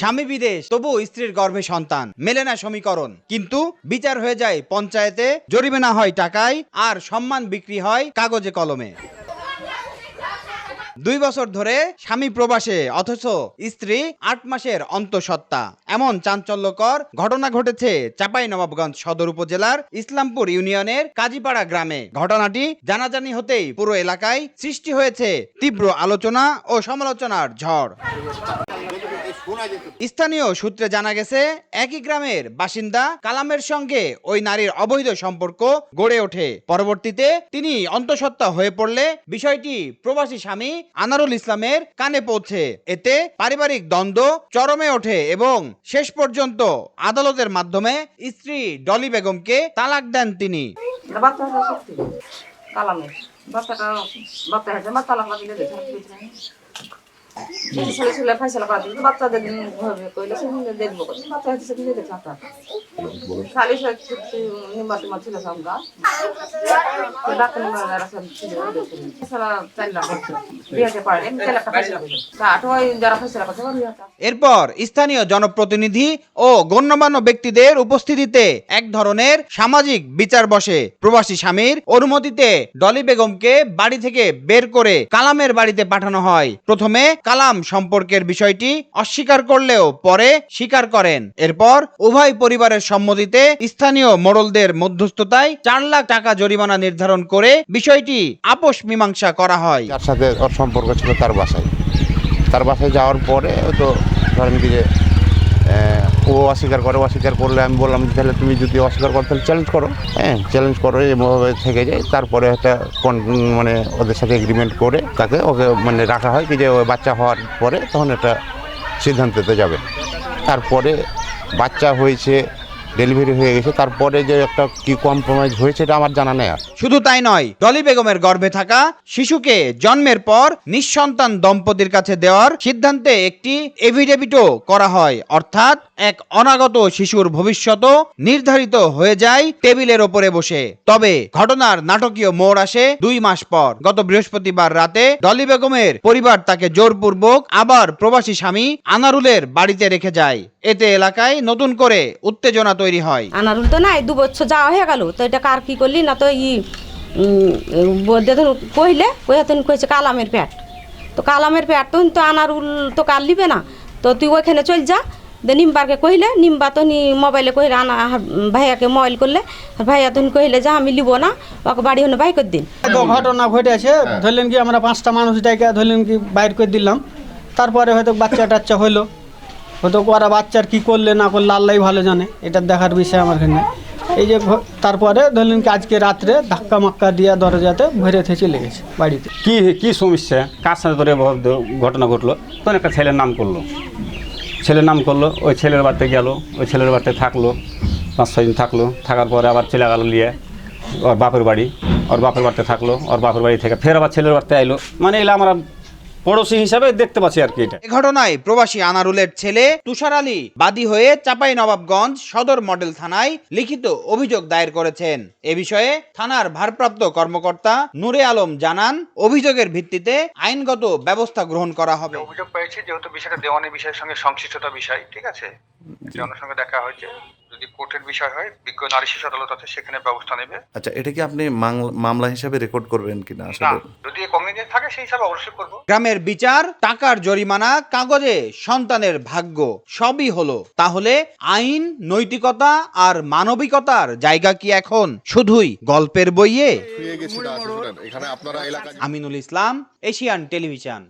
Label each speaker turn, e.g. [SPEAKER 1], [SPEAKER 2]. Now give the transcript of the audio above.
[SPEAKER 1] স্বামী বিদেশ, তবু স্ত্রীর গর্ভে সন্তান, মেলে না সমীকরণ। কিন্তু বিচার হয়ে যায় পঞ্চায়েতে, জরিমানা হয় টাকায়, আর সম্মান বিক্রি হয় কাগজে কলমে। 2 বছর ধরে স্বামী প্রবাসে, অথচ স্ত্রী 8 মাসের অন্তঃসত্ত্বা। এমন চাঞ্চল্যকর ঘটনা ঘটেছে চাঁপাইনবাবগঞ্জ সদর উপজেলার ইসলামপুর ইউনিয়নের কাজীপাড়া গ্রামে। ঘটনাটি জানাজানি হতেই পুরো এলাকায় সৃষ্টি হয়েছে তীব্র আলোচনা ও সমালোচনার ঝড়। স্থানীয় সূত্রে জানা গেছে, একই গ্রামের বাসিন্দা কালামের সঙ্গে ওই নারীর অবৈধ সম্পর্ক গড়ে ওঠে। পরবর্তীতে তিনি অন্তঃসত্ত্বা হয়ে পড়লে বিষয়টি প্রবাসী স্বামী আনারুল ইসলামের কানে পৌঁছে। এতে পারিবারিক দ্বন্দ্ব চরমে ওঠে এবং শেষ পর্যন্ত আদালতের মাধ্যমে স্ত্রী ডলি বেগমকে তালাক দেন তিনি।
[SPEAKER 2] বাচ্চাদের
[SPEAKER 1] এরপর স্থানীয় জনপ্রতিনিধি ও গণ্যমান্য ব্যক্তিদের উপস্থিতিতে এক ধরনের সামাজিক বিচার বসে। প্রবাসী স্বামীর অনুমতিতে ডলি বেগমকে বাড়ি থেকে বের করে কালামের বাড়িতে পাঠানো হয়। প্রথমে কালাম সম্পর্কের বিষয়টি অস্বীকার করলেও পরে স্বীকার করেন। এরপর উভয় পরিবারের সম্মতিতে স্থানীয় মোড়লদের মধ্যস্থতায় 4 লাখ টাকা জরিমানা নির্ধারণ করে বিষয়টি আপোষ মীমাংসা করা হয়।
[SPEAKER 3] যার সাথে ওর সম্পর্ক ছিল তার বাসায় যাওয়ার পরে তো ধরেন কি যে ও অস্বীকার করলে আমি বললাম তাহলে তুমি যদি অস্বীকার করো তাহলে চ্যালেঞ্জ করো এভাবে থেকে যায়। তারপরে একটা মানে ওদের সাথে এগ্রিমেন্ট করে তাকে ওকে মানে রাখা হয় কি যে বাচ্চা হওয়ার পরে তখন একটা সিদ্ধান্ততে যাবে। তারপরে বাচ্চা হয়েছে, ডেলিভারি হয়ে গেছে, তারপরে যে একটা কি কম্প্রোমাইজ হয়েছে এটা আমার জানা নেই।
[SPEAKER 1] শুধু তাই নয়, ডলি বেগমের গর্ভে থাকা শিশুকে জন্মের পর নিঃসন্তান দম্পতির কাছে দেওয়ার সিদ্ধান্তে একটি এফিডেভিটও করা হয়। অর্থাৎ এক অনাগত শিশুর ভবিষ্যৎও নির্ধারিত হয়ে যায় টেবিলের ওপরে বসে। তবে ঘটনার নাটকীয় মোড় আসে 2 মাস পর। গত বৃহস্পতিবার রাতে ডলি বেগমের পরিবার তাকে জোরপূর্বক আবার প্রবাসী স্বামী আনারুলের বাড়িতে রেখে যায়। এতে এলাকায় নতুন করে উত্তেজনা তৈরি হয়।
[SPEAKER 2] আনারুল তো নাই 2 বছর যাওয়া হয়ে গেল, তো এটা কার কি করলি না তো কইছে কালামের প্যাট, তো কালামের প্যাট তো আনারুল তো কার লিবে না, তো তুই ওইখানে চল যা। নিম্বারকে কইলে, নিম্বা তো মোবাইলে কইলে ভাইয়াকে মোবাইল করলে, ভাইয়া তখন কইলে যে আমি লিব না, ওকে বাড়ি হলে বাইর করে দিন।
[SPEAKER 4] ঘটনা ঘটেছে, ধরলেন কি আমরা 5টা মানুষ ডেকে ধরলেন কি বাইর করে দিলাম। তারপরে হয়তো বাচ্চা হইলো, হয়তো ওরা বাচ্চার কি করলে না করলে আল্লাহ ভালো জানে, এটা দেখার বিষয় আমার এখানে। এই যে তারপরে ধরলেন কি আজকে রাত্রে ধাক্কা মাক্কা দিয়ে দরজাতে ভরে থেকে চলে গেছে বাড়িতে।
[SPEAKER 5] কি সমস্যা, কার সাথে ধরে ঘটনা ঘটলো, তখন একটা ছেলের নাম করলো, ওই ছেলের বাড়িতে গেল, ওই ছেলের বাড়িতে থাকলো, 5-6 দিন থাকলো। থাকার পরে আবার চলে গেল নিয়ে ওর বাপের বাড়িতে থাকলো। ওর বাপের বাড়ি থেকে ফের আবার ছেলের বাড়িতে আইলো। মানে এগুলো আমরা পড়োশি হিসাবে দেখতে পাচ্ছি আর কি। এটা
[SPEAKER 1] এই ঘটনায় প্রবাসী আনারুলের ছেলে তুষার আলী বাদী হয়ে চাঁপাইনবাবগঞ্জ সদর মডেল থানায় লিখিত অভিযোগ দায়ের করেছেন। এ বিষয়ে থানার ভারপ্রাপ্ত কর্মকর্তা নূরে আলম জানান, অভিযোগের ভিত্তিতে আইনগত ব্যবস্থা গ্রহণ করা হবে।
[SPEAKER 6] অভিযোগ পেয়েছি যেহেতু বিষয়টা দেওয়ানির বিষয়ের সঙ্গে সংশ্লিষ্টতা বিষয়, ঠিক আছে, জনের সঙ্গে দেখা হয়েছে। যদি কোর্টের বিষয় হয়, বিজ্ঞ নারী শিশু আদালত আছে, সেখানে ব্যবস্থা নেবে।
[SPEAKER 7] আচ্ছা, এটা কি আপনি মামলা হিসেবে রেকর্ড করবেন কিনা?
[SPEAKER 6] আসলে যদি কমিউনিটি থাকে সেই হিসাবে অবশ্যই করব।
[SPEAKER 1] গ্রামের বিচার, টাকার জরিমানা, কাগজে সন্তানের ভাগ্য সবই হলো, তাহলে আইন, নৈতিকতা আর মানবিকতার জায়গা কি এখন শুধুই গল্পের বইয়ে? Aminul Islam, Asian television.